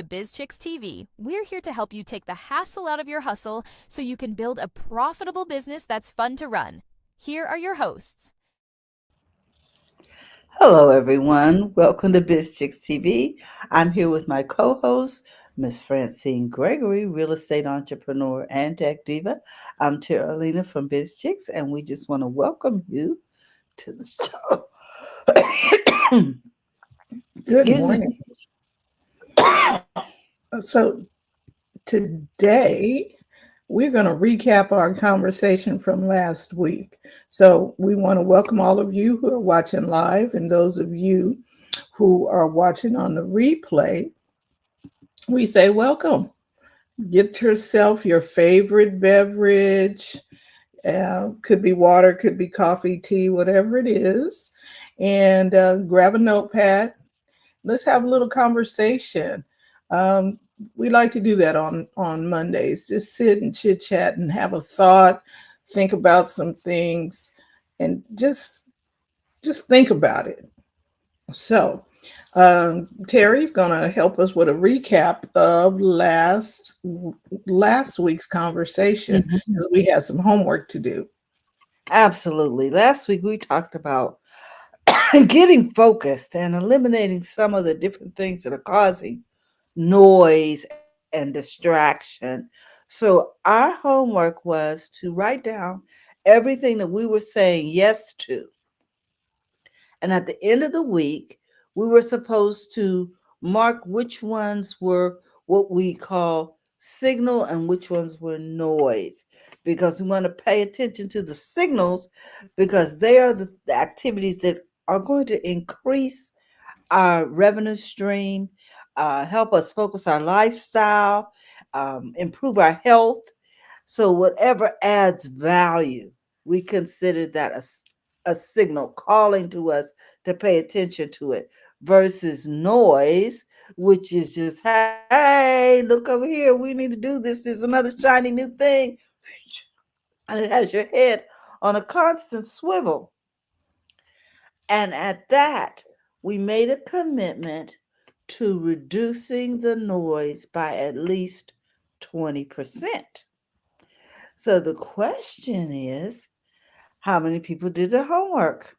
BizChicks TV. We're here to help you take the hassle out of your hustle so you can build a profitable business that's fun to run. Here are your hosts. Hello, everyone. Welcome to BizChicks TV. I'm here with my co-host, Miss Francine Gregory, real estate entrepreneur and tech diva. I'm Terralina from BizChicks, and we just want to welcome you to the show. Good Excuse me. morning. So today we're going to recap our conversation from last week. So we want to welcome all of you who are watching live and those of you who are watching on the replay. We say welcome. Get yourself your favorite beverage. Could be water, could be coffee, tea, whatever it is. And grab a notepad. Let's have a little conversation. We like to do that on Mondays. Just sit and chit chat and have a thought, think about some things, and just think about it. So Terry's going to help us with a recap of last week's conversation because we had some homework to do. Absolutely. Last week we talked about getting focused and eliminating some of the different things that are causing noise and distraction. So our homework was to write down everything that we were saying yes to. And at the end of the week, we were supposed to mark which ones were what we call signal and which ones were noise, because we want to pay attention to the signals because they are the activities that are going to increase our revenue stream, help us focus our lifestyle, improve our health. So, whatever adds value, we consider that a signal calling to us to pay attention to it versus noise, which is just, hey, look over here, we need to do this. There's another shiny new thing. And it has your head on a constant swivel. And at that, we made a commitment to reducing the noise by at least 20%. So the question is, how many people did the homework?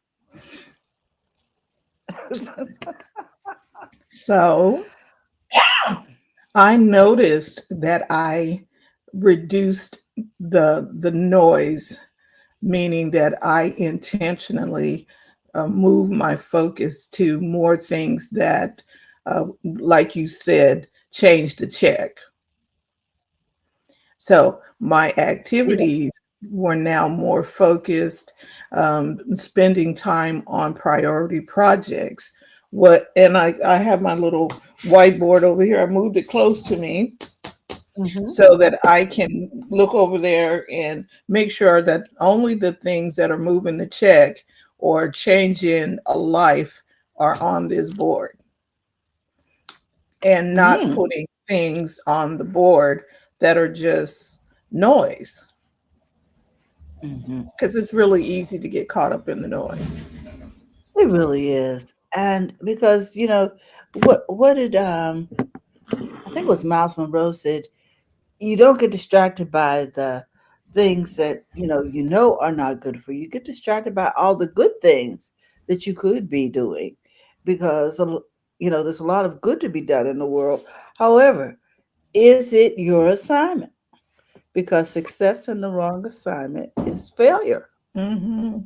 So I noticed that I reduced the noise, meaning that I intentionally move my focus to more things that, like you said, change the check. So my Yeah. activities were now more focused, spending time on priority projects. I have my little whiteboard over here. I moved it close to me Mhm. so that I can look over there and make sure that only the things that are moving the check or changing a life are on this board and not Mm. putting things on the board that are just noise Mhm. because it's really easy to get caught up in the noise. It really is. And because, what did I think it was Miles Monroe said, you don't get distracted by the things that you know are not good for you. You get distracted by all the good things that you could be doing because there's a lot of good to be done in the world. However, is it your assignment? Because success in the wrong assignment is failure. Hmm.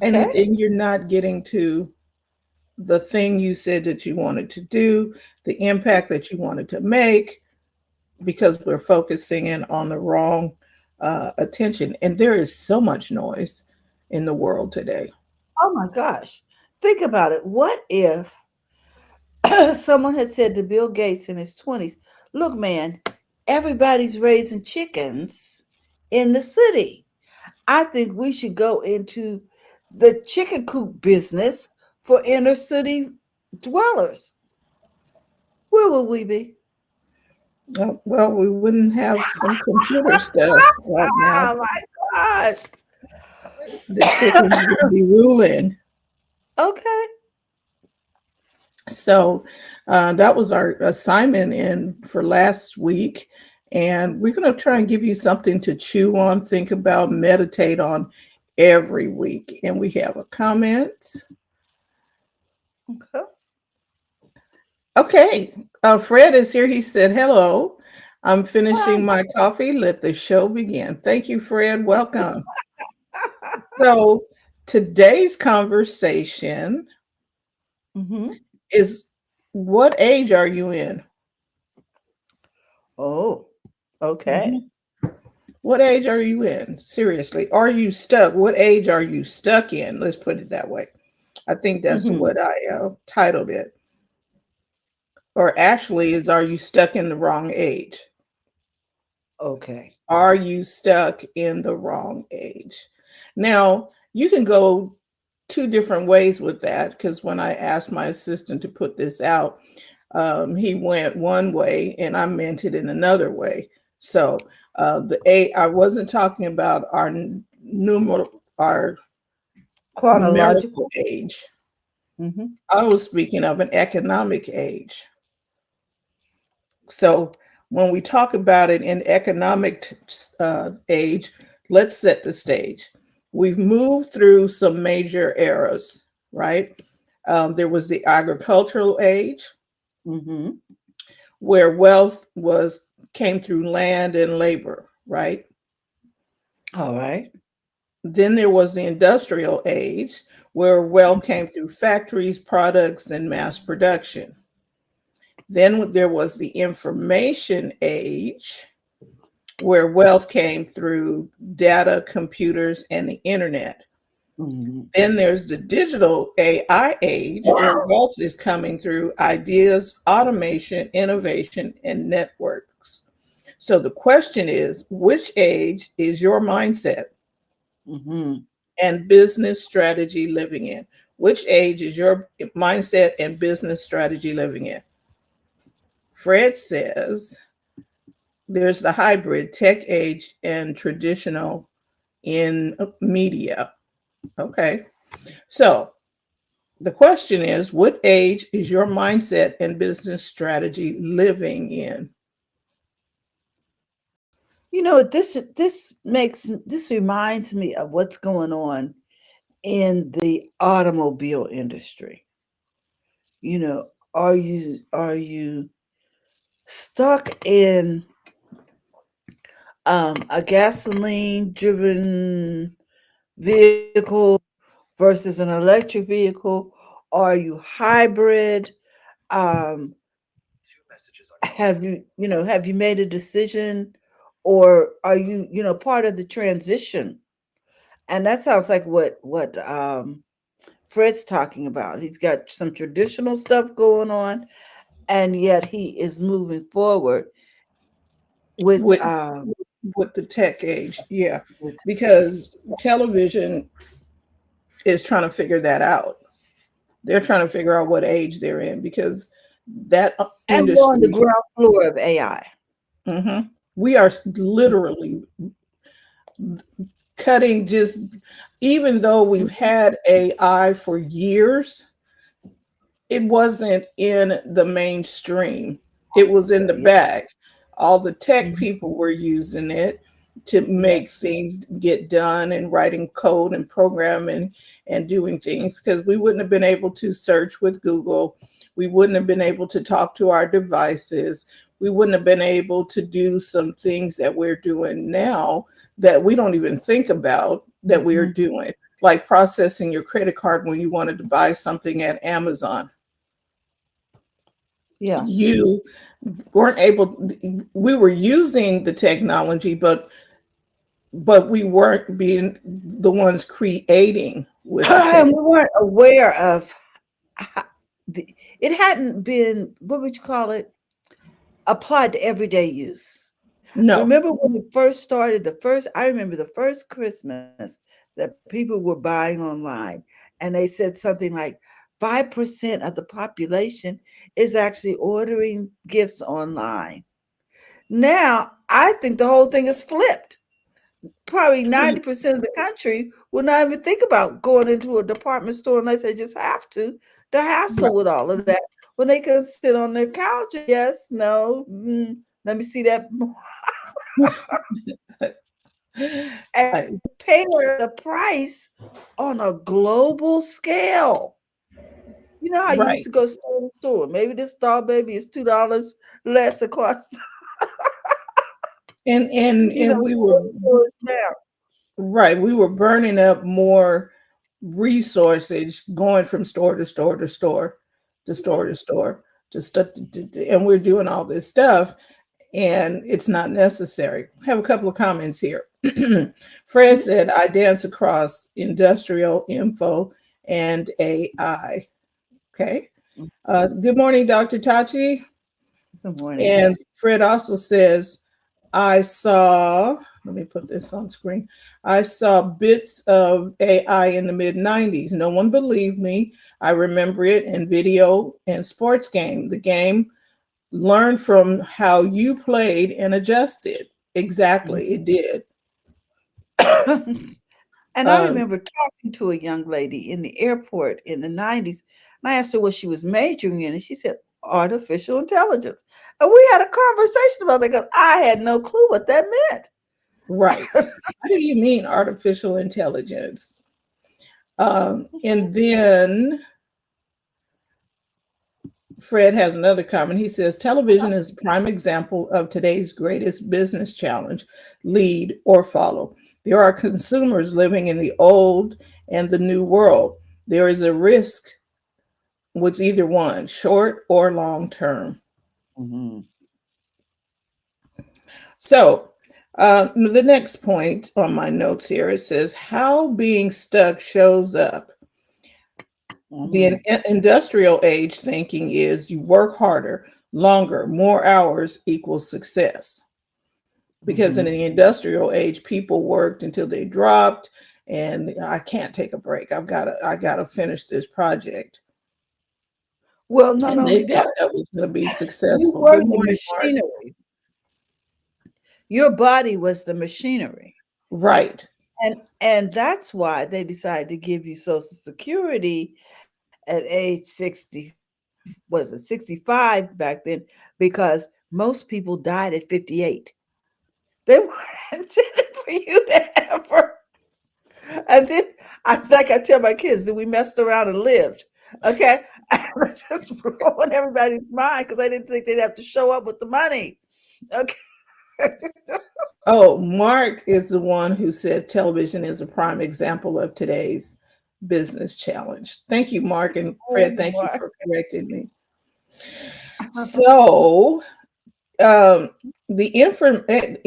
Okay. And you're not getting to the thing you said that you wanted to do, the impact that you wanted to make, because we're focusing in on the wrong attention. And there is so much noise in the world today. Oh my gosh. Think about it. What if someone had said to Bill Gates in his 20s, look, man, everybody's raising chickens in the city. I think we should go into the chicken coop business for inner city dwellers. Where would we be? Well, we wouldn't have some computer stuff right now. Oh my gosh. The chickens would be ruling. Okay. So that was our assignment in for last week. And we're going to try and give you something to chew on, think about, meditate on every week. And we have a comment. Okay. Okay. Fred is here. He said, hello. I'm finishing Hi. my coffee. Let the show begin. Thank you, Fred. Welcome. So today's conversation Mm-hmm. is, what age are you in? Oh, okay. Mhm. What age are you in? Seriously, are you stuck? What age are you stuck in? Let's put it that way. I think that's Mm-hmm. what I titled it. Or actually, is, are you stuck in the wrong age? Okay. Are you stuck in the wrong age? Now, you can go two different ways with that, because when I asked my assistant to put this out, he went one way and I meant it in another way. So the A, I wasn't talking about our our numerical Chronological. age. Mm-hmm. I was speaking of an economic age. So when we talk about it in economic age, let's set the stage. We've moved through some major eras, right? There was the agricultural age, Mm-hmm. where wealth was came through land and labor, right? All right. Then there was the industrial age, where wealth came through factories, products, and mass production. Then there was the information age, where wealth came through data, computers, and the internet. Mm-hmm. Then there's the digital AI age, where wealth is coming through ideas, automation, innovation, and networks. So the question is, which age is your mindset Mm-hmm. and business strategy living in? Which age is your mindset and business strategy living in? Fred says there's the hybrid tech age and traditional in media. Okay. So the question is, what age is your mindset and business strategy living in? This reminds me of what's going on in the automobile industry. You know, are you stuck in a gasoline driven vehicle versus an electric vehicle? Are you hybrid? Um, have you made a decision, or are you part of the transition? And that sounds like what Fred's talking about. He's got some traditional stuff going on, and yet he is moving forward with with with the tech age? Yeah, because television is trying to figure that out. They're trying to figure out what age they're in, because that and we're on the industry, ground floor of AI. mhm, we are literally cutting, just even though we've had AI for years, it wasn't in the mainstream. It was in the Yeah. back. All the tech Mhm. people were using it to make Yes. things get done, and writing code and programming and doing things, because we wouldn't have been able to search with Google. We wouldn't have been able to talk to our devices. We wouldn't have been able to do some things that we're doing now that we don't even think about that we are Mhm. doing, like processing your credit card when you wanted to buy something at Amazon. Yeah. You weren't able, we were using the technology, but we weren't being the ones creating with the And tech. we weren't aware of ho it hadn't been, what would you call it, applied to everyday use. No. Remember when it first started, I remember the first Christmas that people were buying online, and they said something like 5% of the population is actually ordering gifts online. Now, I think the whole thing is flipped. Probably 90% of the country will not even think about going into a department store unless they just have to. The hassle with all of that. when they could sit on their couch. Yes, no, let me see that. And I- pay the price on a global scale. You know how you used right. to go store to store. Maybe this Star Baby is $2 less across, And we were stores now. right. We were burning up more resources going from store to store to store to store to store to stuff, and we're doing all this stuff, and it's not necessary. I have a couple of comments here. Fred said, I dance across industrial info and AI. Okay. Good morning, Dr. Tachi. Good morning. And Fred also says, I saw, let me put this on screen. I saw bits of AI in the mid 90s. No one believed me. I remember it in video and sports game. The game learned from how you played and adjusted. Exactly, it did. And I Um, remember talking to a young lady in the airport in the 90s. And I asked her what she was majoring in, and she said artificial intelligence. And we had a conversation about that because I had no clue what that meant. right. What do you mean artificial intelligence? And then Fred has another comment. He says, television is a prime example of today's greatest business challenge: lead or follow. There are consumers living in the old and the new world. There is a risk with either one, short or long term. Mhm. So, the next point on my notes here, it says how being stuck shows up. The Mhm. industrial age thinking is you work harder, longer, more hours equals success. Because in Mhm. the industrial age, people worked until they dropped, and I can't take a break. I gotta finish this project. Well, not And they only thought that, that was going to be you successful. were Good the morning, Mark. machinery. Your body was the machinery. Right. And that's why they decided to give you Social Security at age 60, was it 65 back then, because most people died at 58. They weren't intended for you to ever. And then it's like I tell my kids that we messed around and lived. Okay. I was just blowing everybody's mind because I didn't think they'd have to show up with the money. Okay. Oh, Mark is the one who said television is a prime example of today's business challenge. Thank you, Mark, and Fred, thank you for correcting me. So, um, the information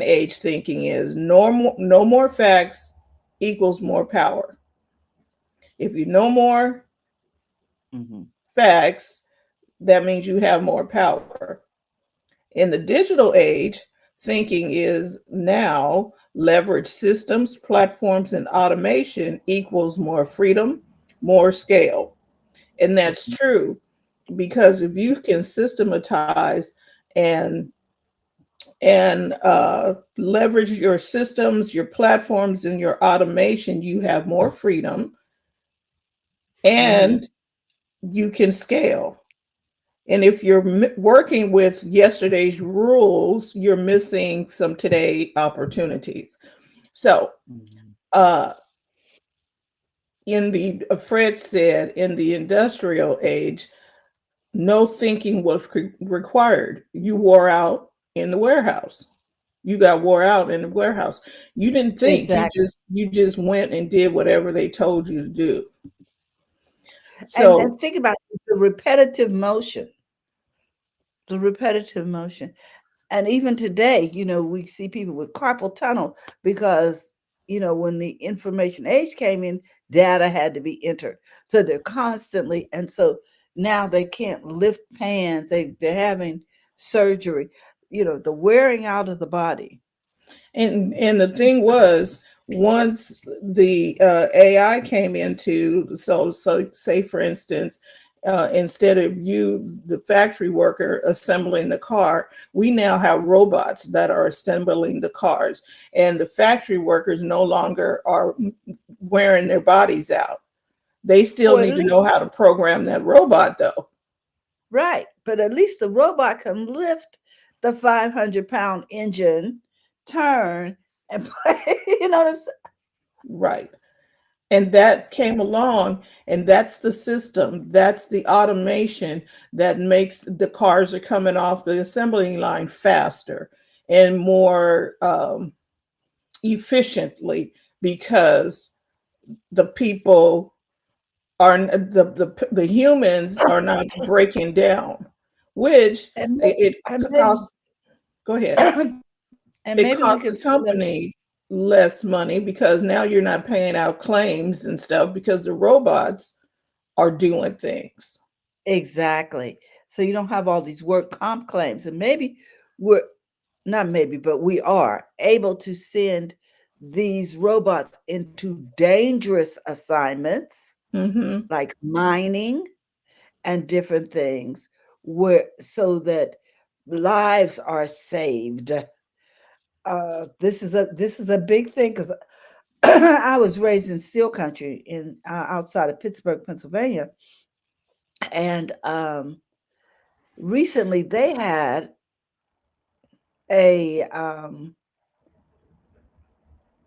age thinking is no more facts equals more power. If you know more Mhm. facts, that means you have more power. In the digital age, thinking is now leverage systems, platforms, and automation equals more freedom, more scale. And that's true because if you can systematize and leverage your systems, your platforms, and your automation, you have more freedom and you can scale. And if you're working with yesterday's rules, you're missing some today opportunities. So, Mhm. uh, Fred said, in the industrial age, no thinking was required. You wore out in the warehouse. You got wore out in the warehouse. You didn't think. Exactly. You just went and did whatever they told you to do. And So think about the repetitive motion, the repetitive motion. And even today, we see people with carpal tunnel because, when the information age came in, data had to be entered. So they're constantly, and so now they can't lift pans. They're having surgery, the wearing out of the body. and the thing was, once the AI came into, so say for instance, instead of you, the factory worker, assembling the car, we now have robots that are assembling the cars, and the factory workers no longer are wearing their bodies out. They still Or at need to least, know how to program that robot, though. right. But at least the robot can lift the 500-pound engine, turn, and you know what I'm saying? Right. And that came along, and that's the system, that's the automation that makes the cars are coming off the assembly line faster and more efficiently, because the people are the humans are not breaking down, which And it and costs. Go ahead. maybe, and It maybe we costs can the say that company less money because now you're not paying out claims and stuff because the robots are doing things. exactly. So you don't have all these work comp claims, and maybe we're not maybe, but we are able to send these robots into dangerous assignments Hmm. like mining and different things, where so that lives are saved. This is a big thing because I was raised in steel country in outside of Pittsburgh, Pennsylvania, and recently they had a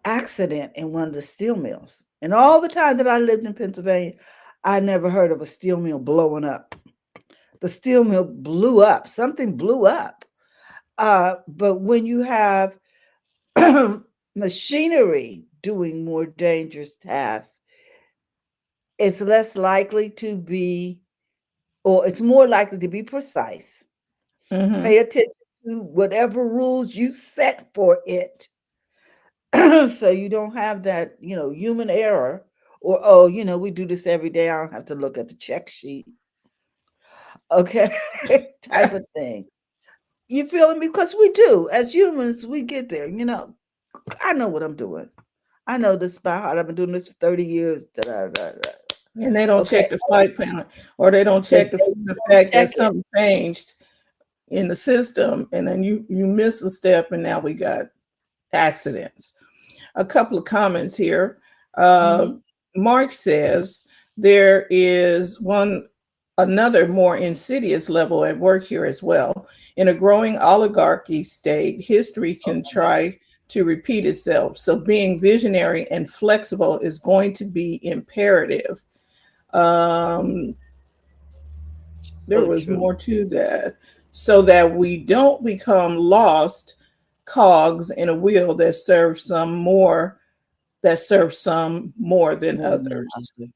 accident in one of the steel mills. And all the time that I lived in Pennsylvania, I never heard of a steel mill blowing up. The steel mill blew up. Something blew up. But when you have machinery doing more dangerous tasks, it's less likely to be, or it's more likely to be precise. Hmm. Pay attention to whatever rules you set for it. So you don't have that, human error, or, oh, we do this every day. I don't have to look at the check sheet. Okay. Type of thing. You feeling me? Because we do. As humans, we get there. I know what I'm doing. I know this by heart. I've been doing this for 30 years. Da, da, da, da. And they don't Okay. check the flight plan, or they don't They check the don't fact that check it. something changed in the system, and then you miss a step, and now we got accidents. A couple of comments here. Mhm. Mark says there is another more insidious level at work here as well. In a growing oligarchy state, history can try to repeat itself. So being visionary and flexible is going to be imperative. Um, there So was true. more to that, so that we don't become lost cogs in a wheel that serves some more than More than others. others.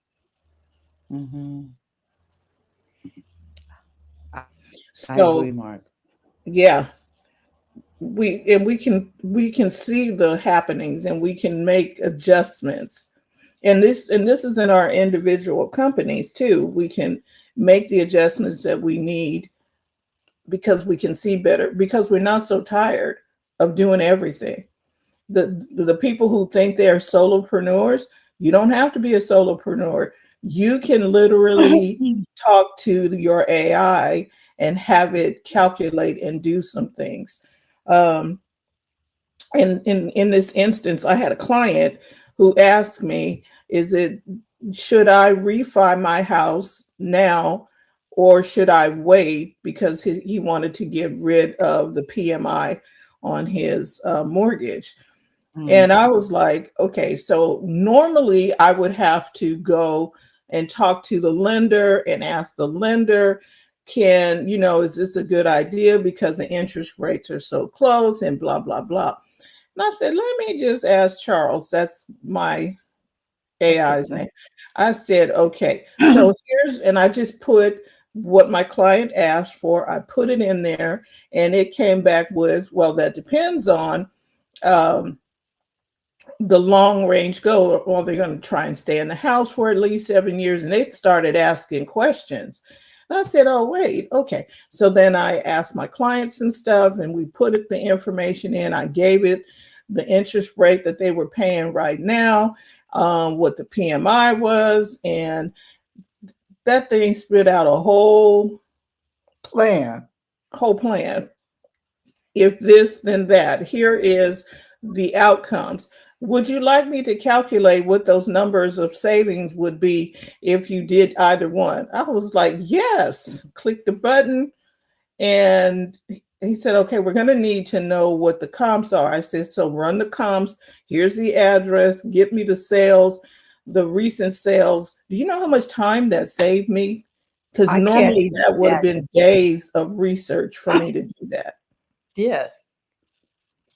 Mhm. I, I agree, So Mark. yeah, we can see the happenings and we can make adjustments. And this is in our individual companies too. We can make the adjustments that we need because we can see better, because we're not so tired of doing everything. The people who think they're solopreneurs, you don't have to be a solopreneur. You can literally talk to your AI and have it calculate and do some things. Um, and in this instance, I had a client who asked me, "Is it should I refi my house now, or should I wait?" Because he wanted to get rid of the PMI on his mortgage. Mm. And I was like, okay, so normally I would have to go and talk to the lender and ask the lender, is this a good idea because the interest rates are so close and blah, blah, blah. And I said, let me just ask Charles. That's my That's his AI's name. name. I said, okay, so and I just put what my client asked for. I put it in there and it came back with, well, that depends on um, the long range goal, or they're going to try and stay in the house for at least 7 years. And they started asking questions. And I said, oh, wait, okay. So then I asked my clients some stuff and we put the information in. I gave it the interest rate that they were paying right now, what the PMI was. And that thing spit out a Plan. whole plan. If this, then that. Here is the outcomes. Would you like me to calculate what those numbers of savings would be if you did either one? I was like, yes. Click the button. And he said, okay, we're going to need to know what the comps are. I said, so run the comps. Here's the address. Get me the sales, the recent sales. Do you know how much time that saved me? Because I can't normally even that would have imagine. been days of research for me to do that. Yes.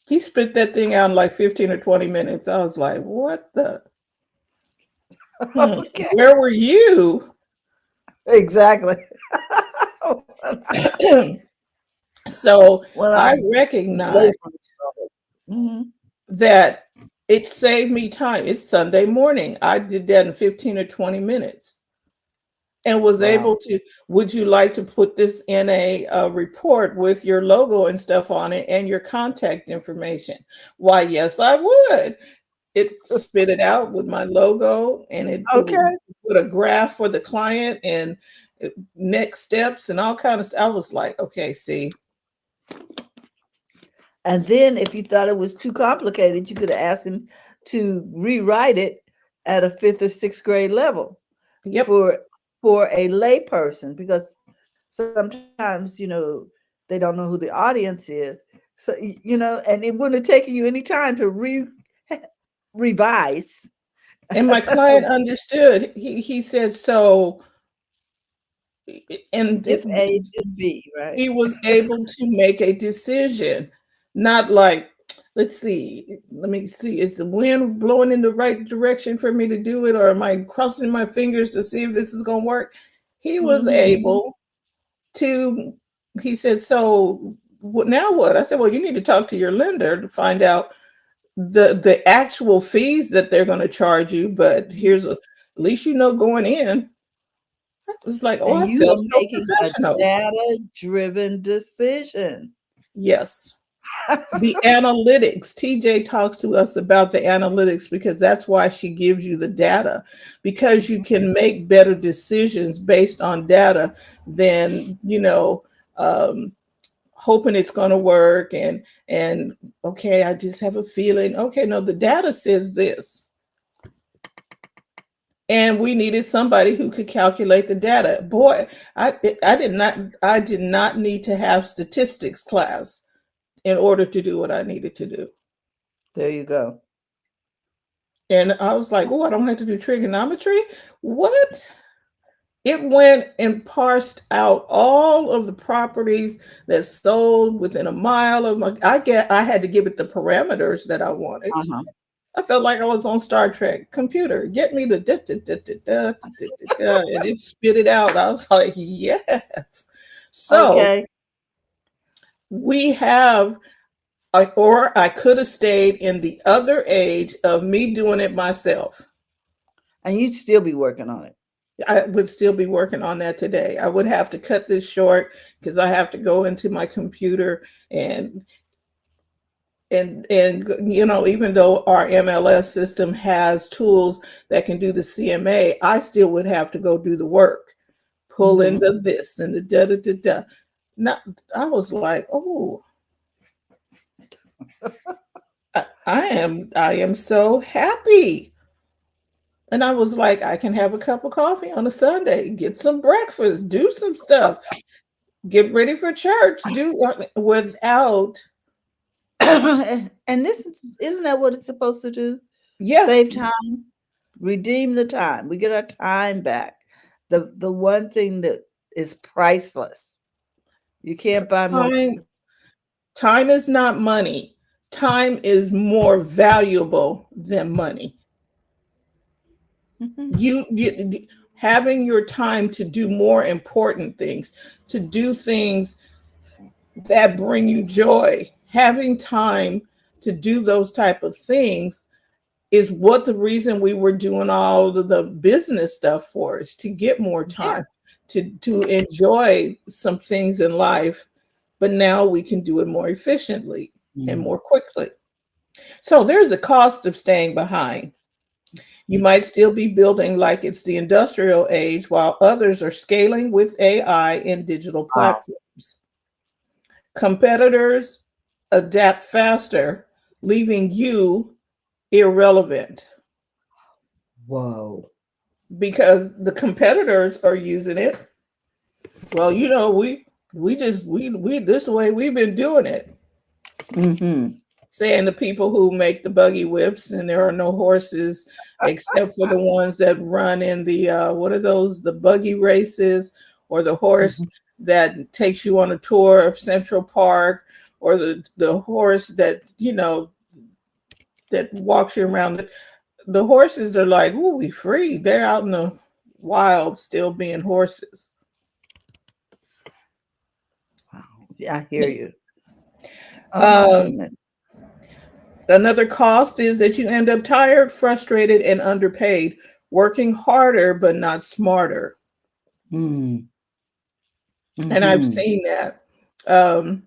He spit that thing out in like 15 or 20 minutes. I was like, what the? Okay. Where were you? Exactly. So When I was away recognize from the Mhm. that it saved me time. It's Sunday morning. I did that in 15 or 20 minutes and was Wow. able to. Would you like to put this in a report with your logo and stuff on it and your contact information? Why, yes, I would. It spit it out with my logo, and it Okay. would put a graph for the client and next steps and all kind of stuff. I was like, okay, Steve. And then if you thought it was too complicated, you could have asked him to rewrite it at a 5th or 6th grade level Yep. for a layperson, because sometimes, they don't know who the audience is. So, and it wouldn't have taken you any time to revise. And my client understood. He said, so, and If A, then B, right? he was able to make a decision, not like, let's see, let me see, is the wind blowing in the right direction for me to do it, or am I crossing my fingers to see if this is going to work? He was Mhm. able to, he said, so now what? I said, well, you need to talk to your lender to find out the actual fees that they're going to charge you, but here's at least going in. I was like, oh, And I you felt are so making a professional. data-driven decision. Yes. The analytics. TJ talks to us about the analytics because that's why she gives you the data, because you can make better decisions based on data than, hoping it's going to work and okay, I just have a feeling. Okay, no, the data says this. And we needed somebody who could calculate the data. Boy, I did not need to have statistics class in order to do what I needed to do. There you go. And I was like, oh, I don't have to do trigonometry. What? It went and parsed out all of the properties that sold within a mile of my. I had to give it the parameters that I wanted. Uh-huh. I felt like I was on Star Trek. Computer, get me the da, da, da, da, da, da, da, da, and it spit it out. I was like, yes. So Okay. we have, or I could have stayed in the other age of me doing it myself. And you'd still be working on it. I would still be working on that today. I would have to cut this short because I have to go into my computer and even though our MLS system has tools that can do the CMA, I still would have to go do the work, pull in the this and the da da da da. Not, I was like, oh, I am so happy. And I was like, I can have a cup of coffee on a Sunday, get some breakfast, do some stuff, get ready for church, do without. And isn't that what it's supposed to do? Yeah. Save time, redeem the time. We get our time back. The one thing that is priceless. You can't buy more. Time is not money. Time is more valuable than money. You having your time to do more important things, to do things that bring you joy, having time to do those type of things is what the reason we were doing all of the business stuff for, is to get more time to enjoy some things in life, but now we can do it more efficiently and more quickly. So there's a cost of staying behind. You might still be building like it's the industrial age while others are scaling with AI and digital platforms. Competitors adapt faster, leaving you irrelevant Whoa. because the competitors are using it. Well, we just we this way we've been doing it. Mm-hmm. Saying the people who make the buggy whips, and there are no horses except for the ones that run in the what are those, the buggy races, or the horse Mm-hmm. that takes you on a tour of Central Park, or the horse that that walks you around. The horses are like, "Ooh, we free." They're out in the wild still being horses. Wow. Yeah, I hear you. Oh my um, goodness. Another cost is that you end up tired, frustrated, and underpaid, working harder but not smarter. Mm. And I've Mm-hmm. seen that. Um,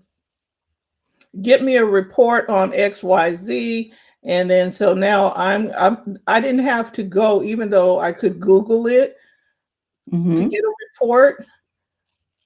get me a report on XYZ. And then so now I didn't have to go, even though I could Google it to Mm-hmm. get a report.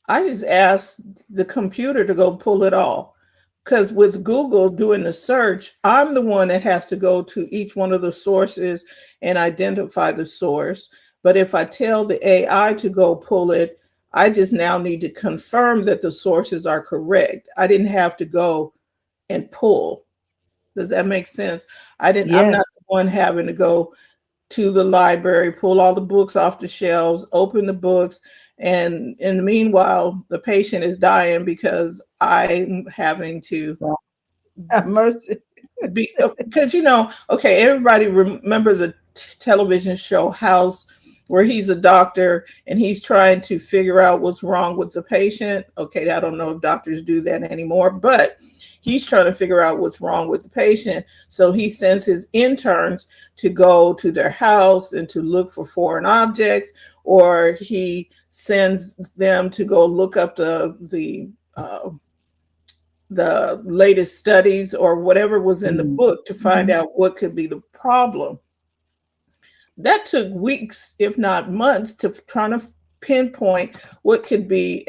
I just asked the computer to go pull it all. Because with Google doing the search, I'm the one that has to go to each one of the sources and identify the source. But if I tell the AI to go pull it, I just now need to confirm that the sources are correct. I didn't have to go and pull. Does that make sense? I'm not Yes. the one having to go to the library, pull all the books off the shelves, open the books, and in the meanwhile, the patient is dying because I'm having to Wow. Have mercy. be, because okay, everybody remember the television show House, where he's a doctor and he's trying to figure out what's wrong with the patient. Okay, I don't know if doctors do that anymore, but he's trying to figure out what's wrong with the patient. So he sends his interns to go to their house and to look for foreign objects, or he sends them to go look up the latest studies or whatever was in the book to find Mm-hmm. out what could be the problem. That took weeks, if not months, to try to pinpoint what could be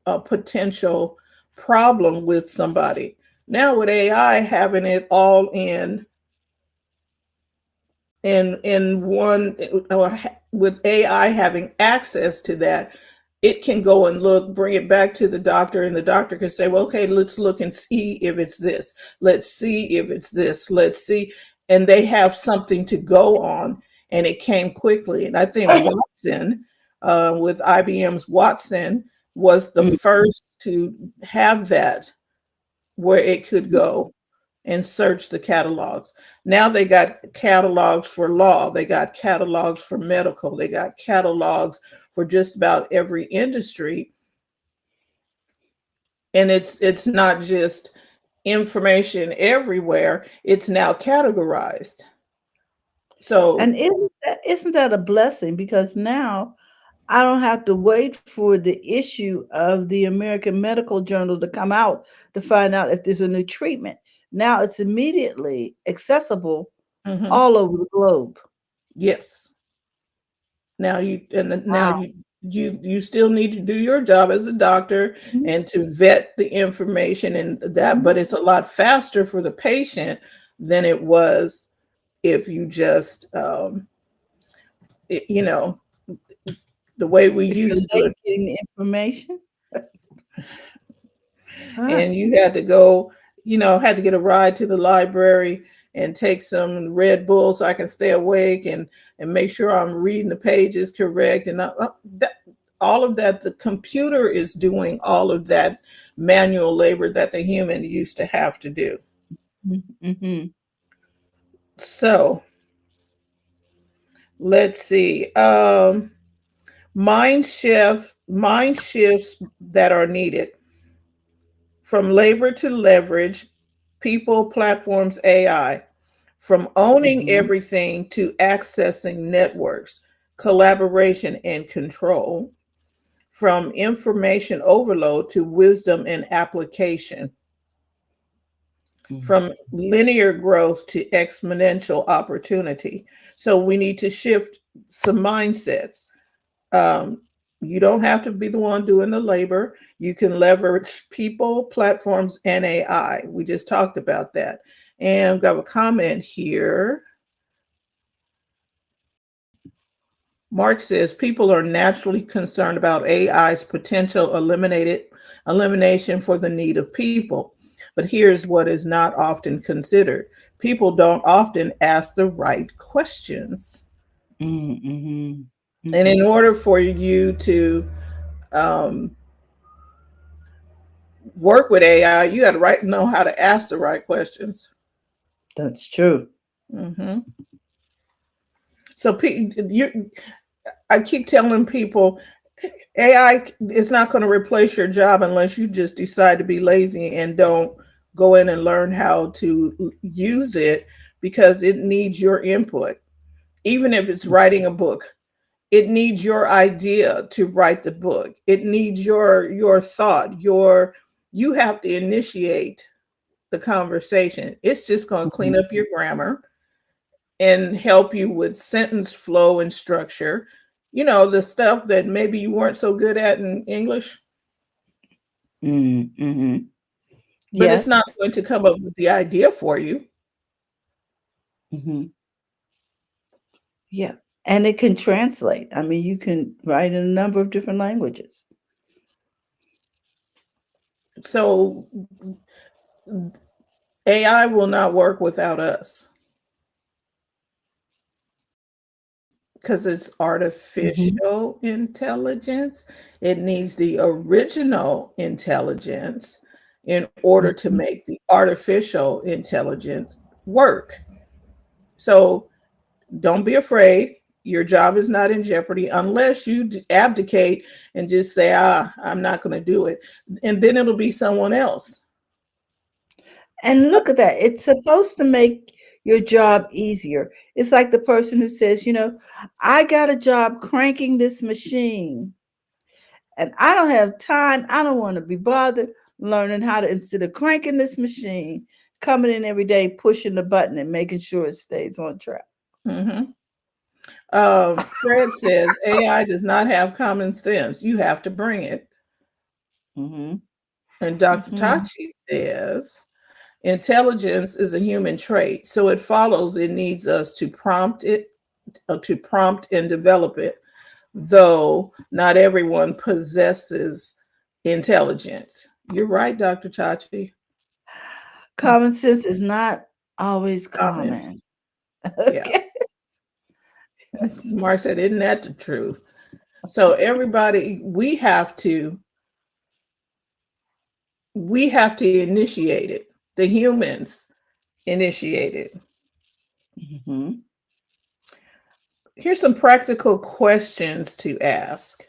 a potential problem with somebody. Now with AI having it all in one, or with AI having access to that, it can go and look, bring it back to the doctor, and the doctor can say, well, okay, let's look and see if it's this. Let's see if it's this. Let's see. And they have something to go on, and it came quickly. And I think Watson, with IBM's Watson, was the first to have that, where it could go and search the catalogs. Now they got catalogs for law, they got catalogs for medical, they got catalogs for just about every industry. And it's not just information everywhere, it's now categorized. So, And isn't that a blessing? Because now I don't have to wait for the issue of the American Medical Journal to come out to find out if there's a new treatment. Now it's immediately accessible mhm, all over the globe. yes. Now now Wow. you still need to do your job as a doctor Mhm. and to vet the information and that, Mhm. but it's a lot faster for the patient than it was if you just you know, the way we If you're used to late it. getting the information. Huh. And you had to go, had to get a ride to the library and take some Red Bull so I can stay awake and make sure I'm reading the pages correct. And all of that, the computer is doing all of that manual labor that the human used to have to do. Mm-hmm. So let's see. Mind shifts that are needed. From labor to leverage, people, platforms, AI. From owning Mm-hmm. everything to accessing networks, collaboration, and control. From information overload to wisdom and application. Mm-hmm. From linear growth to exponential opportunity. So we need to shift some mindsets. Um, you don't have to be the one doing the labor. You can leverage people, platforms, and AI. We just talked about that. And we have a comment here. Mark says people are naturally concerned about AI's potential elimination for the need of people. But here's what is not often considered. People don't often ask the right questions. Mm-hmm. Mm-hmm. And in order for you to work with AI, you got to know how to ask the right questions. That's true. Mm-hmm. So I keep telling people, AI is not going to replace your job unless you just decide to be lazy and don't go in and learn how to use it, because it needs your input. Even if it's writing a book, it needs your idea to write the book. It needs your thought. You have to initiate the conversation. It's just going to clean up your grammar and help you with sentence flow and structure. You know, the stuff that maybe you weren't so good at in English. Mm-hmm. But it's not going to come up with the idea for you. Mm-hmm. Yeah. And it can translate. I mean, you can write in a number of different languages. So AI will not work without us, because it's artificial intelligence. It needs the original intelligence in order to make the artificial intelligence work. So don't be afraid. Your job is not in jeopardy unless you abdicate and just say, I'm not going to do it. And then it'll be someone else. And look at that. It's supposed to make your job easier. It's like the person who says, I got a job cranking this machine and I don't have time. I don't want to be bothered learning how to, instead of cranking this machine, coming in every day, pushing the button and making sure it stays on track. Mm-hmm. Fred says AI does not have common sense. You have to bring it. Mm-hmm. And Dr. Tachi says intelligence is a human trait, so it follows it needs us to prompt and develop it, though not everyone possesses intelligence. You're right, Dr. Tachi. Common sense is not always common. Okay. Yeah. Mark said, isn't that the truth? So everybody, we have to initiate it. The humans initiate it. Mm-hmm. Here's some practical questions to ask.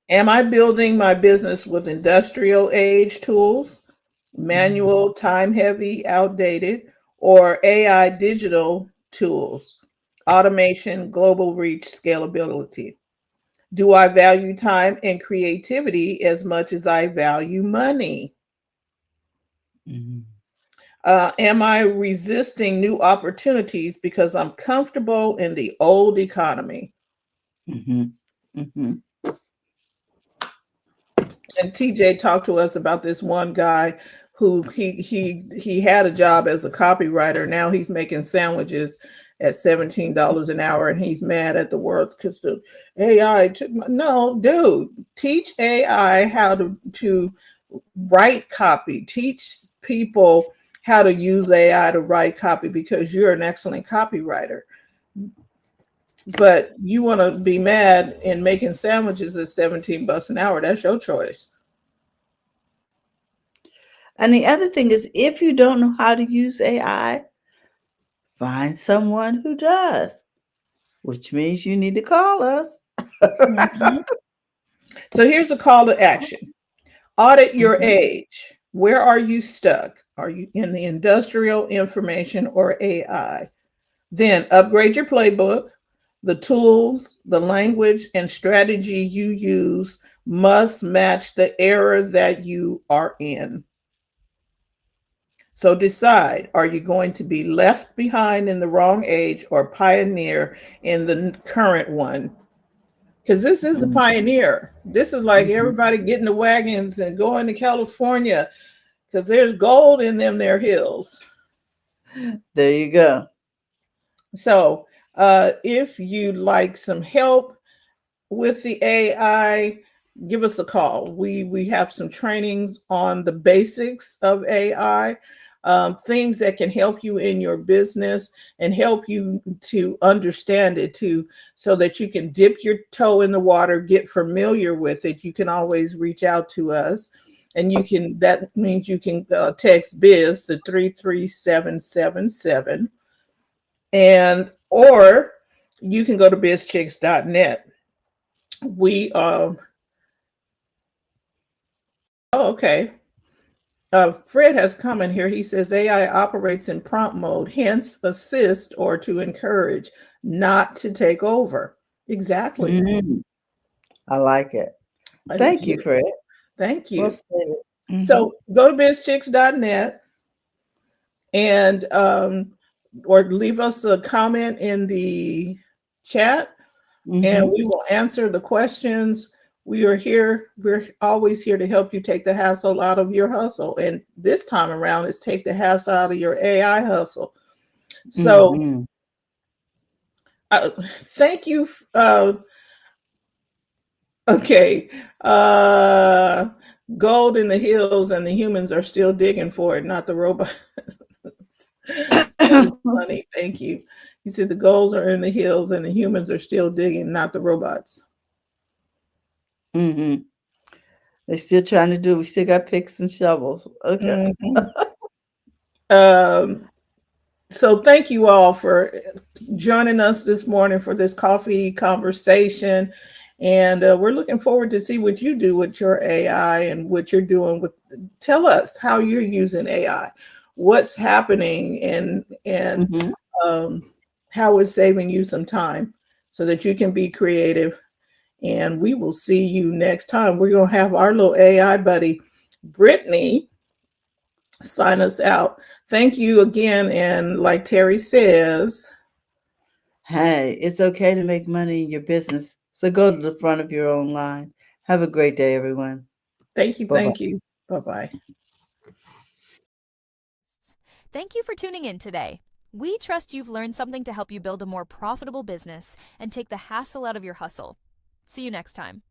Am I building my business with industrial age tools, manual, time heavy, outdated, or AI digital tools, automation, global reach, scalability? Do I value time and creativity as much as I value money? Mm-hmm. Am I resisting new opportunities because I'm comfortable in the old economy? Mm-hmm. Mm-hmm. And TJ talked to us about this one guy who he had a job as a copywriter. Now he's making sandwiches at $17 an hour, and he's mad at the world because the AI took no, dude, teach AI how to write copy. Teach people how to use AI to write copy, because you're an excellent copywriter. But you want to be mad in making sandwiches at $17 an hour. That's your choice. And the other thing is, if you don't know how to use AI, find someone who does, which means you need to call us. Mm-hmm. So here's a call to action. Audit your age. Where are you stuck? Are you in the industrial, information, or AI? Then upgrade your playbook. The tools, the language, and strategy you use must match the era that you are in. So decide, are you going to be left behind in the wrong age or pioneer in the current one? Because this is the pioneer. This is like everybody getting the wagons and going to California, because there's gold in them there hills. There you go. So if you'd like some help with the AI, give us a call. We have some trainings on the basics of AI, things that can help you in your business and help you to understand it too, so that you can dip your toe in the water, get familiar with it. You can always reach out to us, and that means you can text biz to 33777, or you can go to bizchicks.net. We okay. Fred has a comment here. He says AI operates in prompt mode, hence assist or to encourage, not to take over. Exactly. I like it. Thank you, Fred. Thank you. Well stated. So go to bizchicks.net and or leave us a comment in the chat, and we will answer the questions. We are here. We're always here to help you take the hassle out of your hustle. And this time around, it's take the hassle out of your AI hustle. So thank you. Okay. Gold in the hills, and the humans are still digging for it, not the robots. Funny. Thank you. He said the goals are in the hills and the humans are still digging, not the robots. They're still trying to do. We still got picks and shovels. Okay. So thank you all for joining us this morning for this coffee conversation. And we're looking forward to see what you do with your AI and what you're doing with. Tell us how you're using AI, what's happening, and how it's saving you some time so that you can be creative. And we will see you next time. We're going to have our little AI buddy, Brittany, sign us out. Thank you again. And like Terry says, hey, it's okay to make money in your business. So go to the front of your own line. Have a great day, everyone. Thank you. Bye-bye. Thank you. Bye-bye. Thank you for tuning in today. We trust you've learned something to help you build a more profitable business and take the hassle out of your hustle. See you next time.